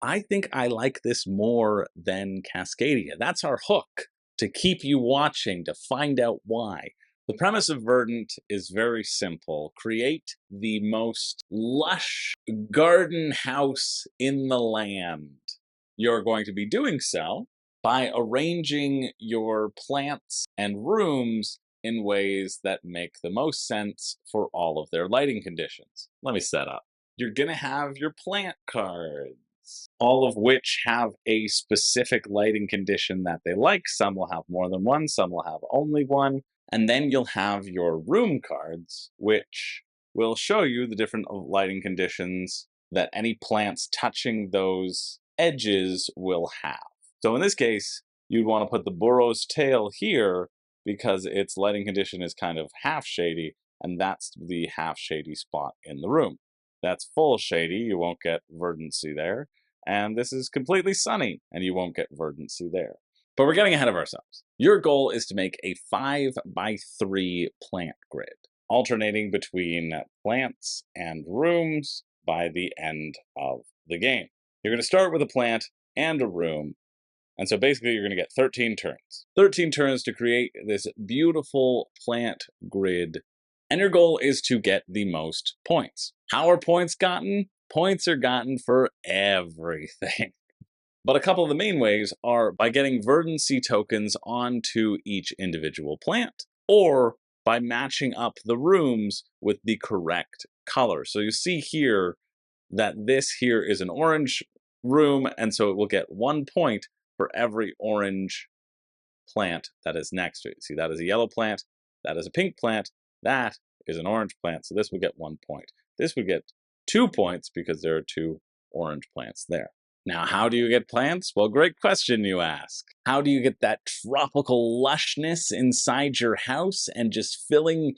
I think I like this more than Cascadia. That's our hook, to keep you watching, to find out why. The premise of Verdant is very simple. Create the most lush garden house in the land. You're going to be doing so by arranging your plants and rooms in ways that make the most sense for all of their lighting conditions. Let me set up. You're going to have your plant cards, all of which have a specific lighting condition that they like. Some will have more than one, some will have only one. And then you'll have your room cards, which will show you the different lighting conditions that any plants touching those edges will have. So in this case, you'd want to put the burro's tail here because its lighting condition is kind of half shady, and that's the half shady spot in the room. That's full shady, you won't get verdancy there. And this is completely sunny, and you won't get verdancy there. But we're getting ahead of ourselves. Your goal is to make a 5x3 plant grid, alternating between plants and rooms by the end of the game. You're going to start with a plant and a room, and so basically you're going to get 13 turns. 13 turns to create this beautiful plant grid, and your goal is to get the most points. How are points gotten? Points are gotten for everything. But a couple of the main ways are by getting verdancy tokens onto each individual plant, or by matching up the rooms with the correct color. So you see here that this here is an orange room, and so it will get 1 point for every orange plant that is next to it. See, that is a yellow plant, that is a pink plant, that is an orange plant, so this would get 1 point. This would get 2 points because there are 2 orange plants there. Now, how do you get plants? Well, great question you ask. How do you get that tropical lushness inside your house and just filling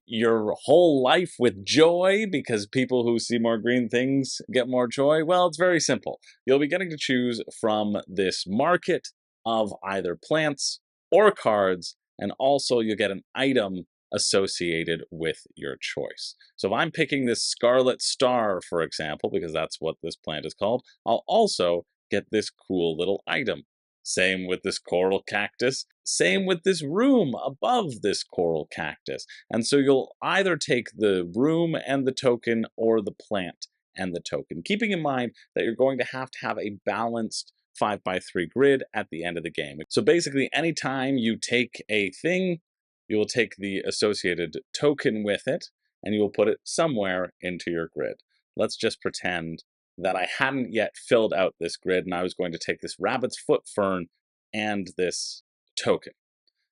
your whole life with joy because people who see more green things get more joy? Well, it's very simple. You'll be getting to choose from this market of either plants or cards, and also you'll get an item associated with your choice. So if I'm picking this Scarlet Star, for example, because that's what this plant is called, I'll also get this cool little item. Same with this coral cactus. Same with this room above this coral cactus. And so you'll either take the room and the token or the plant and the token, keeping in mind that you're going to have a balanced 5x3 grid at the end of the game. So basically, anytime you take a thing, you will take the associated token with it, and you will put it somewhere into your grid. Let's just pretend that I hadn't yet filled out this grid, and I was going to take this rabbit's foot fern and this token.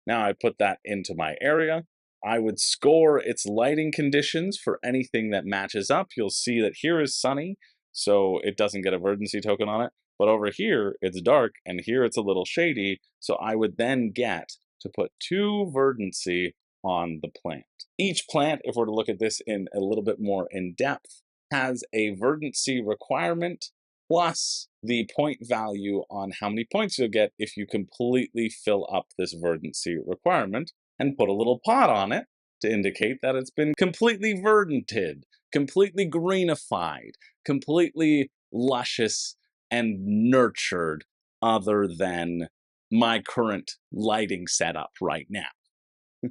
Now I put that into my area. I would score its lighting conditions for anything that matches up. You'll see that here is sunny, so it doesn't get a verdancy token on it. But over here, it's dark, and here it's a little shady, so I would then get to put 2 verdancy on the plant. Each plant, if we're to look at this in a little bit more in depth, has a verdancy requirement plus the point value on how many points you'll get if you completely fill up this verdancy requirement, and put a little pot on it to indicate that it's been completely verdanted, completely greenified, completely luscious and nurtured, other than my current lighting setup right now.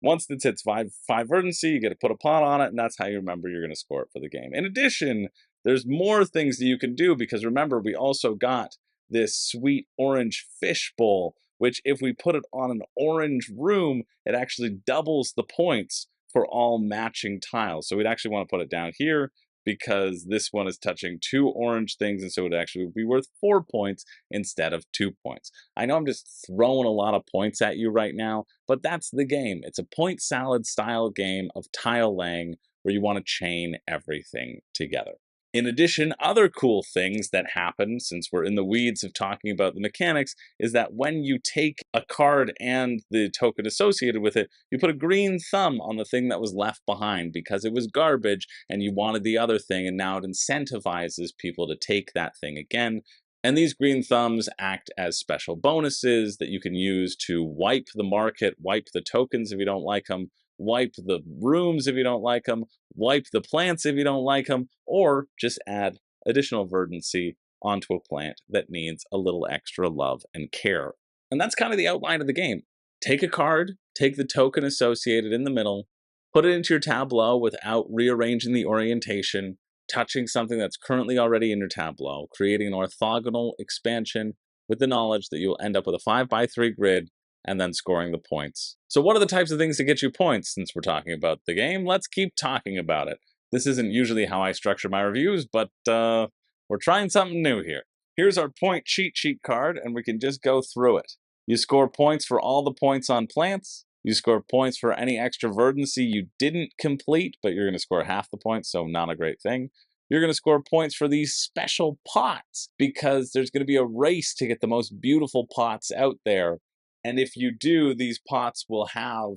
Once this hits 5 verdancy, you get to put a pot on it, and that's how you remember you're going to score it for the game. In addition, there's more things that you can do, because remember, we also got this sweet orange fish bowl, which if we put it on an orange room, it actually doubles the points for all matching tiles. So we'd actually want to put it down here, because this one is touching 2 orange things, and so it would actually be worth 4 points instead of 2 points. I know I'm just throwing a lot of points at you right now, but that's the game. It's a point salad style game of tile laying where you want to chain everything together. In addition, other cool things that happen, since we're in the weeds of talking about the mechanics, is that when you take a card and the token associated with it, you put a green thumb on the thing that was left behind because it was garbage and you wanted the other thing, and now it incentivizes people to take that thing again. And these green thumbs act as special bonuses that you can use to wipe the market, wipe the tokens if you don't like them, wipe the rooms if you don't like them, wipe the plants if you don't like them, or just add additional verdancy onto a plant that needs a little extra love and care. And that's kind of the outline of the game. Take a card, take the token associated in the middle, put it into your tableau without rearranging the orientation, touching something that's currently already in your tableau, creating an orthogonal expansion with the knowledge that you'll end up with a 5x3 grid and then scoring the points. So what are the types of things that get you points? Since we're talking about the game, let's keep talking about it. This isn't usually how I structure my reviews, but we're trying something new here. Here's our point cheat sheet card, and we can just go through it. You score points for all the points on plants. You score points for any extra verdancy you didn't complete, but you're going to score half the points, so not a great thing. You're going to score points for these special pots, because there's going to be a race to get the most beautiful pots out there. And if you do, these pots will have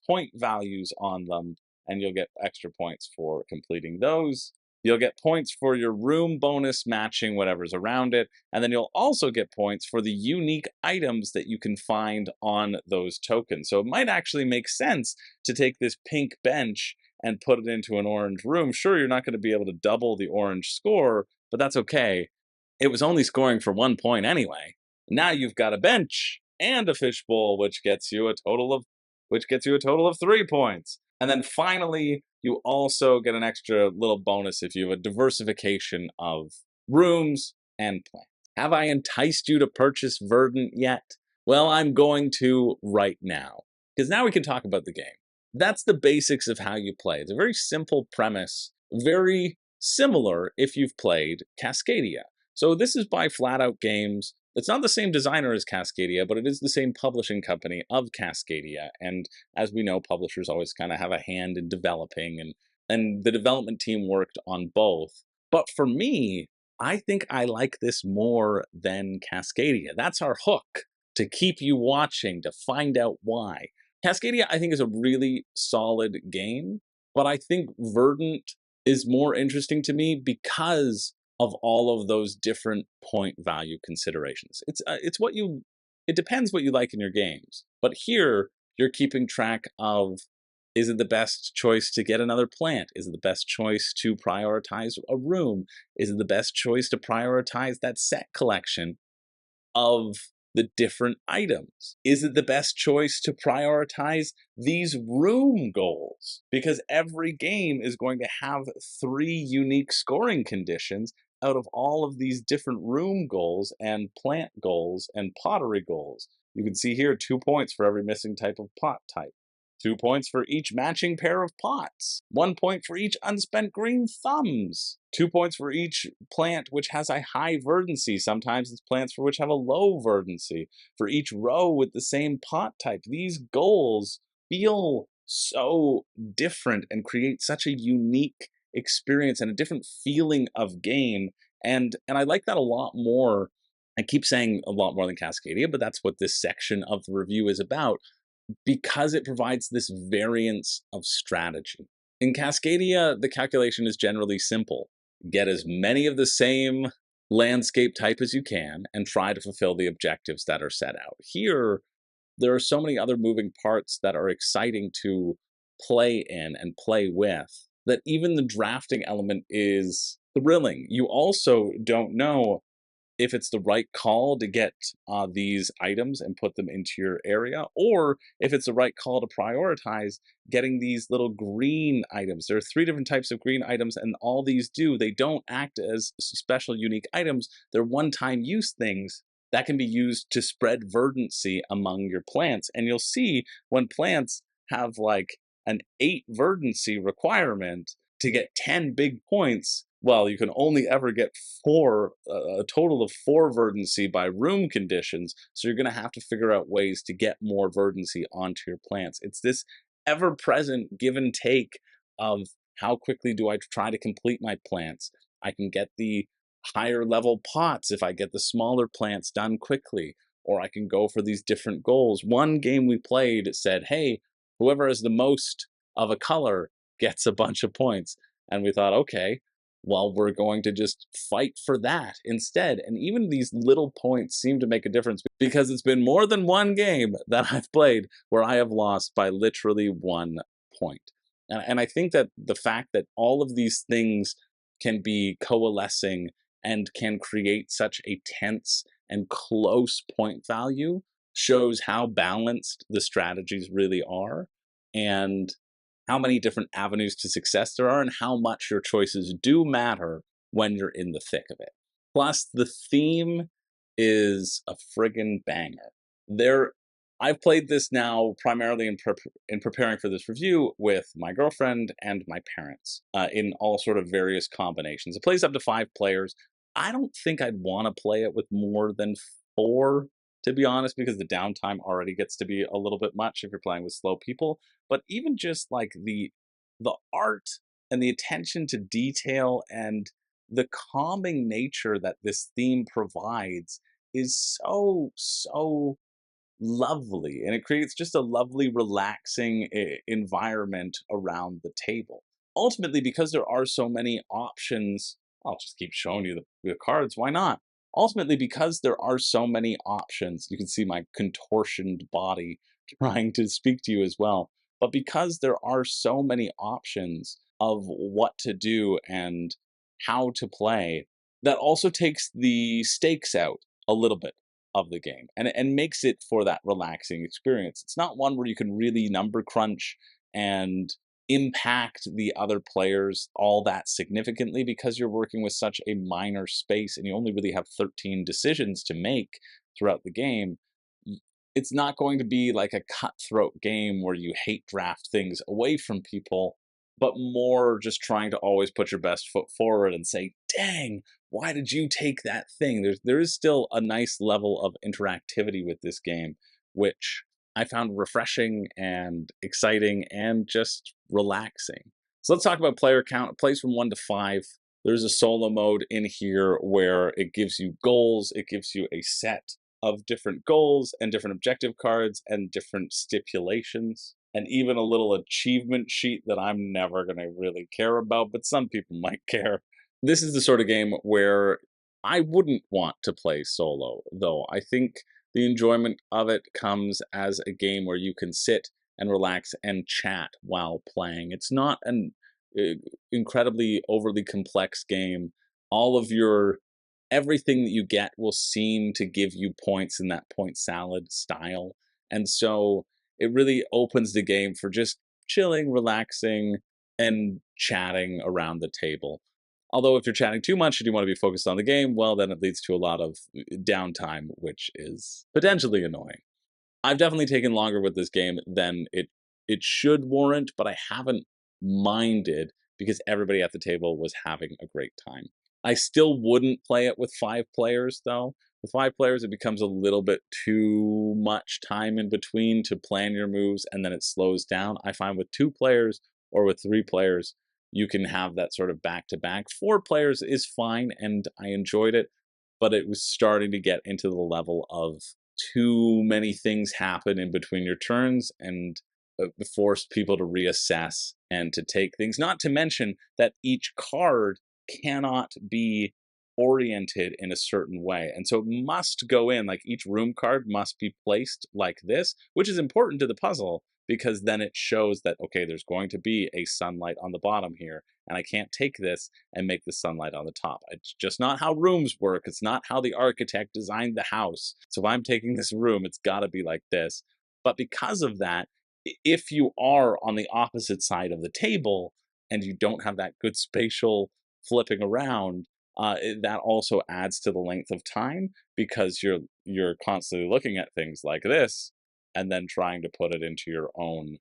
point values on them, and you'll get extra points for completing those. You'll get points for your room bonus matching whatever's around it, and then you'll also get points for the unique items that you can find on those tokens. So it might actually make sense to take this pink bench and put it into an orange room. Sure, you're not going to be able to double the orange score, but that's okay. It was only scoring for 1 point anyway. Now you've got a bench and a fishbowl, which gets you a total of 3 points. And then finally, you also get an extra little bonus if you have a diversification of rooms and plants. Have I enticed you to purchase Verdant yet? Well, I'm going to right now, because now we can talk about the game. That's the basics of how you play. It's a very simple premise, very similar if you've played Cascadia. So this is by Flat Out Games. It's not the same designer as Cascadia, but it is the same publishing company of Cascadia. And as we know, publishers always kind of have a hand in developing, and the development team worked on both. But for me, I think I like this more than Cascadia. That's our hook, to keep you watching, to find out why. Cascadia, I think, is a really solid game, but I think Verdant is more interesting to me because of all of those different point value considerations. It depends what you like in your games. But here, you're keeping track of, is it the best choice to get another plant? Is it the best choice to prioritize a room? Is it the best choice to prioritize that set collection of the different items? Is it the best choice to prioritize these room goals? Because every game is going to have 3 unique scoring conditions out of all of these different room goals and plant goals and pottery goals. You can see here 2 points for every missing type of pot type. 2 points for each matching pair of pots. 1 point for each unspent green thumbs. 2 points for each plant which has a high verdancy. Sometimes it's plants for which have a low verdancy. For each row with the same pot type. These goals feel so different and create such a unique experience and a different feeling of game. And I like that a lot more. I keep saying a lot more than Cascadia, but that's what this section of the review is about, because it provides this variance of strategy. In Cascadia, the calculation is generally simple. Get as many of the same landscape type as you can and try to fulfill the objectives that are set out. Here, there are so many other moving parts that are exciting to play in and play with that even the drafting element is thrilling. You also don't know if it's the right call to get these items and put them into your area, or if it's the right call to prioritize getting these little green items. There are 3 different types of green items, and all these they don't act as special unique items. They're one-time use things that can be used to spread verdancy among your plants. And you'll see when plants have like an 8 verdancy requirement to get 10 big points, well, you can only ever get 4, a total of 4 verdancy by room conditions, so you're going to have to figure out ways to get more verdancy onto your plants. It's this ever-present give and take of how quickly do I try to complete my plants. I can get the higher level pots if I get the smaller plants done quickly, or I can go for these different goals. One game we played said, hey, whoever has the most of a color gets a bunch of points. And we thought, okay, well, we're going to just fight for that instead. And even these little points seem to make a difference, because it's been more than one game that I've played where I have lost by literally 1 point. And I think that the fact that all of these things can be coalescing and can create such a tense and close point value shows how balanced the strategies really are, and how many different avenues to success there are, and how much your choices do matter when you're in the thick of it. Plus, the theme is a friggin' banger. There, I've played this now primarily in preparing for this review with my girlfriend and my parents in all sort of various combinations. It plays up to 5 players. I don't think I'd want to play it with more than 4, to be honest, because the downtime already gets to be a little bit much if you're playing with slow people. But even just like the art and the attention to detail and the calming nature that this theme provides is so lovely, and it creates just a lovely relaxing environment around the table. Ultimately, because there are so many options, I'll just keep showing you the cards, why not? Ultimately, because there are so many options, you can see my contortioned body trying to speak to you as well, but because there are so many options of what to do and how to play, that also takes the stakes out a little bit of the game, and makes it for that relaxing experience. It's not one where you can really number crunch and impact the other players all that significantly, because you're working with such a minor space and you only really have 13 decisions to make throughout the game. It's not going to be like a cutthroat game where you hate draft things away from people, but more just trying to always put your best foot forward and say, dang, why did you take that thing? There is still a nice level of interactivity with this game, which I found refreshing and exciting and just relaxing. So let's talk about player count. It plays from 1 to 5. There's a solo mode in here where it gives you goals. It gives you a set of different goals and different objective cards and different stipulations, and even a little achievement sheet that I'm never going to really care about, but some people might care. This is the sort of game where I wouldn't want to play solo, though. I think the enjoyment of it comes as a game where you can sit and relax and chat while playing. It's not an incredibly overly complex game. All of your everything that you get will seem to give you points in that point salad style. And so it really opens the game for just chilling, relaxing, and chatting around the table. Although if you're chatting too much and you want to be focused on the game, well, then it leads to a lot of downtime, which is potentially annoying. I've definitely taken longer with this game than it should warrant, but I haven't minded because everybody at the table was having a great time. I still wouldn't play it with 5 players though. With 5 players, it becomes a little bit too much time in between to plan your moves, and then it slows down. I find with 2 players or with 3 players, you can have that sort of back to back. 4 players is fine, and I enjoyed it, but it was starting to get into the level of too many things happen in between your turns, and force people to reassess and to take things. Not to mention that each card cannot be oriented in a certain way. And so it must go in, like each room card must be placed like this, which is important to the puzzle because then it shows that, okay, there's going to be a sunlight on the bottom here, and I can't take this and make the sunlight on the top. It's just not how rooms work. It's not how the architect designed the house. So if I'm taking this room, it's got to be like this. But because of that, if you are on the opposite side of the table and you don't have that good spatial flipping around, that also adds to the length of time because you're constantly looking at things like this and then trying to put it into your own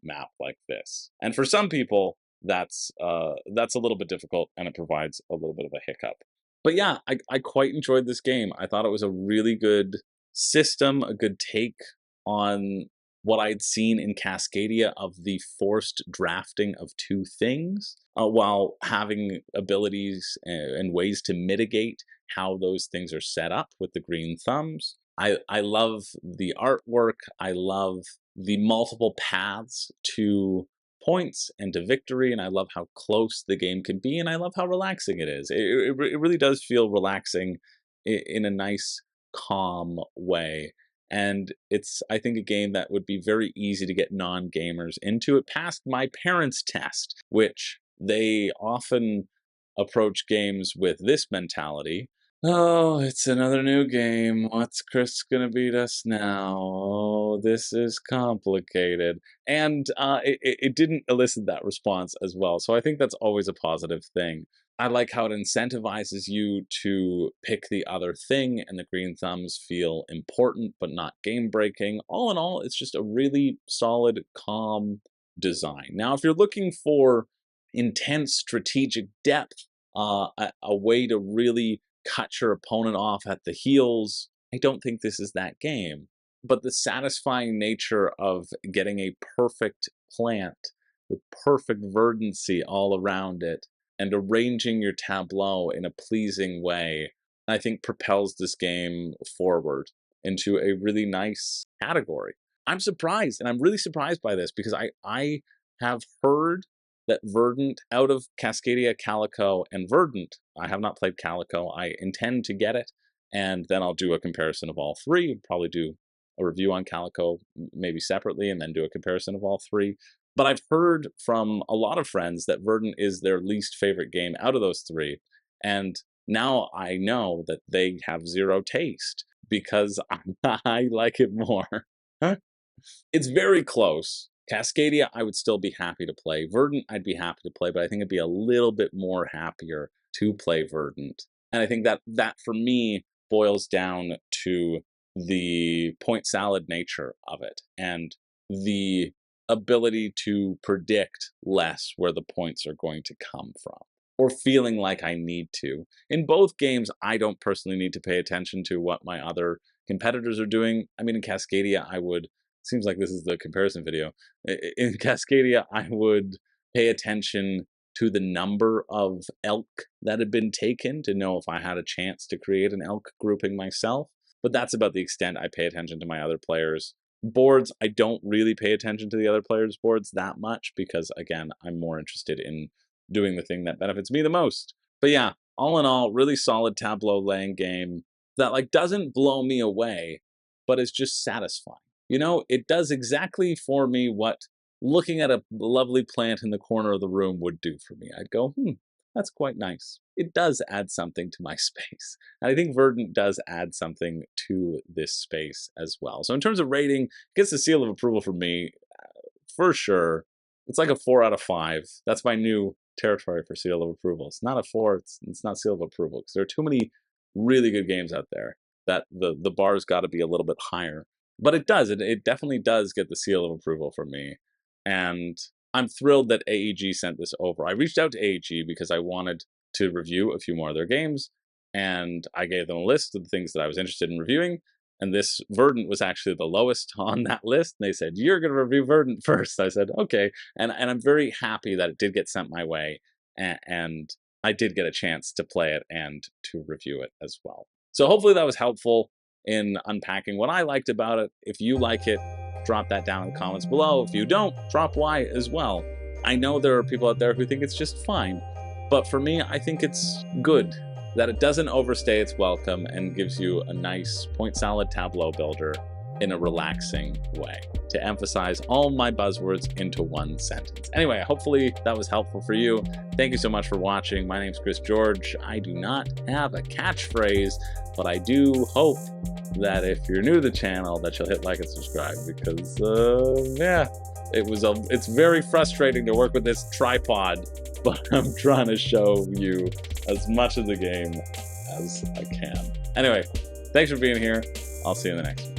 map like this. And for some people, that's a little bit difficult and it provides a little bit of a hiccup. But yeah, I quite enjoyed this game. I thought it was a really good system, a good take on what I'd seen in Cascadia of the forced drafting of 2 things, while having abilities and ways to mitigate how those things are set up with the green thumbs. I love the artwork. I love the multiple paths to points and to victory, and I love how close the game can be, and I love how relaxing it is. It really does feel relaxing in a nice, calm way. And it's, I think, a game that would be very easy to get non-gamers into. It passed my parents' test, which they often approach games with this mentality. Oh, it's another new game. What's Chris gonna beat us now? Oh, this is complicated. And it didn't elicit that response as well. So I think that's always a positive thing. I like how it incentivizes you to pick the other thing, and the green thumbs feel important but not game breaking. All in all, it's just a really solid, calm design. Now, if you're looking for intense strategic depth, a way to really cut your opponent off at the heels, I don't think this is that game. But the satisfying nature of getting a perfect plant with perfect verdancy all around it and arranging your tableau in a pleasing way, I think propels this game forward into a really nice category. I'm surprised, and I'm really surprised by this because I have heard that Verdant, out of Cascadia, Calico, and Verdant, I have not played Calico. I intend to get it, and then I'll do a comparison of all three, probably do a review on Calico maybe separately, and then do a comparison of all three. But I've heard from a lot of friends that Verdant is their least favorite game out of those three, and now I know that they have zero taste because I like it more. It's very close. Cascadia, I would still be happy to play. Verdant, I'd be happy to play, but I think I'd be a little bit more happier to play Verdant. And I think that for me boils down to the point salad nature of it and the ability to predict less where the points are going to come from, or feeling like I need to. In both games, I don't personally need to pay attention to what my other competitors are doing. I mean, in Cascadia, I would, seems like this is the comparison video. In Cascadia, I would pay attention to the number of elk that had been taken to know if I had a chance to create an elk grouping myself. But that's about the extent I pay attention to my other players' boards. I don't really pay attention to the other players' boards that much because, again, I'm more interested in doing the thing that benefits me the most. But yeah, all in all, really solid tableau laying game that like doesn't blow me away, but is just satisfying. You know, it does exactly for me what looking at a lovely plant in the corner of the room would do for me. I'd go, that's quite nice. It does add something to my space. And I think Verdant does add something to this space as well. So in terms of rating, it gets the seal of approval from me, for sure. It's like a 4 out of 5. That's my new territory for seal of approval. It's not a 4, it's not seal of approval, because there are too many really good games out there that the bar's got to be a little bit higher. But it does, it definitely does get the seal of approval from me. And I'm thrilled that AEG sent this over. I reached out to AEG because I wanted to review a few more of their games, and I gave them a list of the things that I was interested in reviewing, and this Verdant was actually the lowest on that list. And they said, you're going to review Verdant first. I said, okay. And I'm very happy that it did get sent my way, and I did get a chance to play it and to review it as well. So hopefully that was helpful in unpacking what I liked about it. If you like it, drop that down in the comments below. If you don't, drop why as well. I know there are people out there who think it's just fine, but for me, I think it's good, that it doesn't overstay its welcome and gives you a nice point salad tableau builder in a relaxing way, to emphasize all my buzzwords into one sentence. Anyway, hopefully that was helpful for you. Thank you so much for watching. My name's Chris George. I do not have a catchphrase, but I do hope that if you're new to the channel that you'll hit like and subscribe, because yeah, it's very frustrating to work with this tripod, but I'm trying to show you as much of the game as I can. Anyway, thanks for being here. I'll see you in the next one.